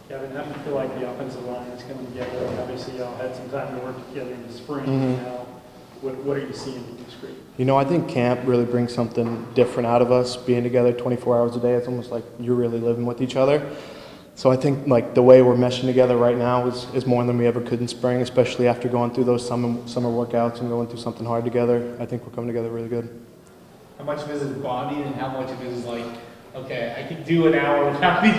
Gavin, how do you feel like the offensive line is coming together? Obviously, y'all had some time to work together in the spring. Now, what are you seeing in this group? You know, I think camp really brings something different out of us. Being together 24 hours a day, it's almost like you're really living with each other. So I think like the way we're meshing together right now is more than we ever could in spring, especially after going through those summer workouts and going through something hard together. I think we're coming together really good. How much of it is bonding and how much of it is like, okay, I can do an hour without these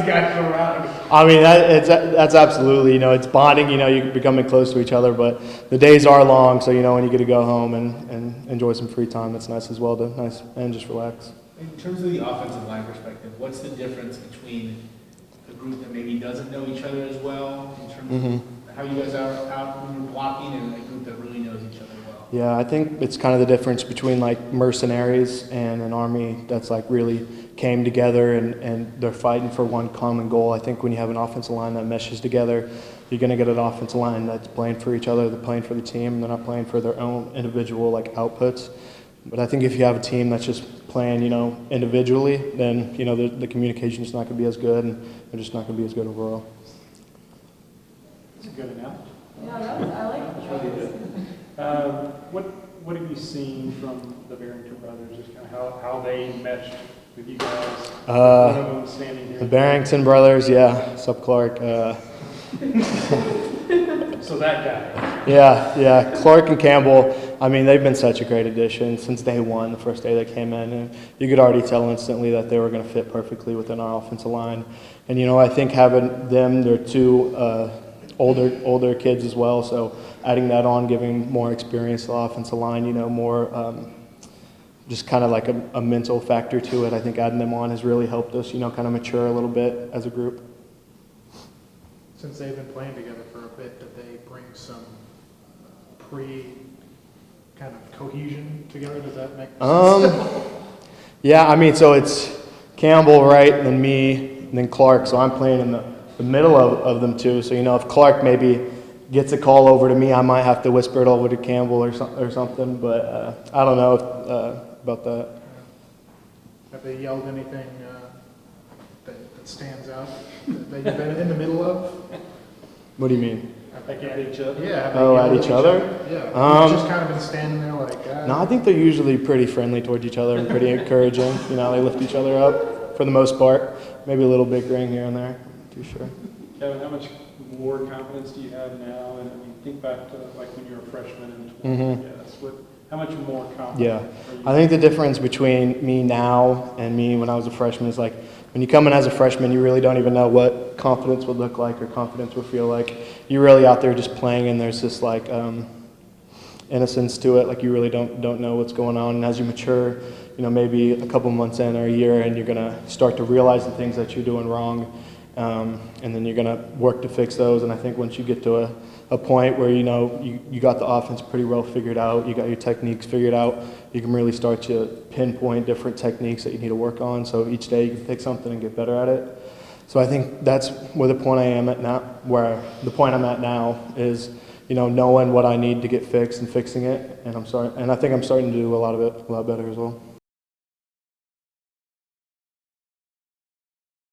guys around? I mean, that's absolutely, it's bonding, you're becoming close to each other, but the days are long, so, when you get to go home and enjoy some free time, that's nice as well, and just relax. In terms of the offensive line perspective, what's the difference between a group that maybe doesn't know each other as well, in terms of how you guys are out when you're blocking, and a group that really knows each other well? Yeah, I think it's kind of the difference between like mercenaries and an army that's like really came together and they're fighting for one common goal. I think when you have an offensive line that meshes together, you're going to get an offensive line that's playing for each other, they're playing for the team, they're not playing for their own individual like outputs. But I think if you have a team that's just playing, individually, then, the communication is not going to be as good and they're just not going to be as good overall. That's a good analogy. Yeah, I like it. That's really good. What have you seen from the Barrington brothers? Just kind of how they meshed with you guys? One of them standing here. The Barrington brothers, yeah. Sup, Clark. So that guy. Yeah. Clark and Campbell, I mean, they've been such a great addition since day one, the first day they came in. And you could already tell instantly that they were going to fit perfectly within our offensive line. And, I think having them, they're two older kids as well, so adding that on, giving more experience to the offensive line, more just kind of like a mental factor to it. I think adding them on has really helped us, kind of mature a little bit as a group. Since they've been playing together for a bit, did they bring some kind of cohesion together? Does that make sense? Yeah, I mean, so it's Campbell, right, and then me, and then Clark, so I'm playing in the middle of them too. So, if Clark maybe gets a call over to me, I might have to whisper it over to Campbell or something, but I don't know about that. Have they yelled anything that stands out that you've been in the middle of? What do you mean? Like at each other? Yeah. Have they Oh, yelled at each other? Yeah. You've just kind of been standing there like, No, I think they're usually pretty friendly towards each other and pretty encouraging. They lift each other up for the most part. Maybe a little bickering here and there. Too sure. Kevin, how much more confidence do you have now? And when you think back to like when you were a freshman in 20, how much more confident? Yeah, I think the difference between me now and me when I was a freshman is like when you come in as a freshman, you really don't even know what confidence would look like or confidence would feel like. You're really out there just playing, and there's this like innocence to it. Like you really don't know what's going on. And as you mature, maybe a couple months in or a year, and you're gonna start to realize the things that you're doing wrong. And then you're going to work to fix those. And I think once you get to a point where you got the offense pretty well figured out, you got your techniques figured out, you can really start to pinpoint different techniques that you need to work on. So each day you can pick something and get better at it. So I think that's where the point I am at now, where the point I'm at now is, knowing what I need to get fixed and fixing it. And I think I'm starting to do a lot of it a lot better as well.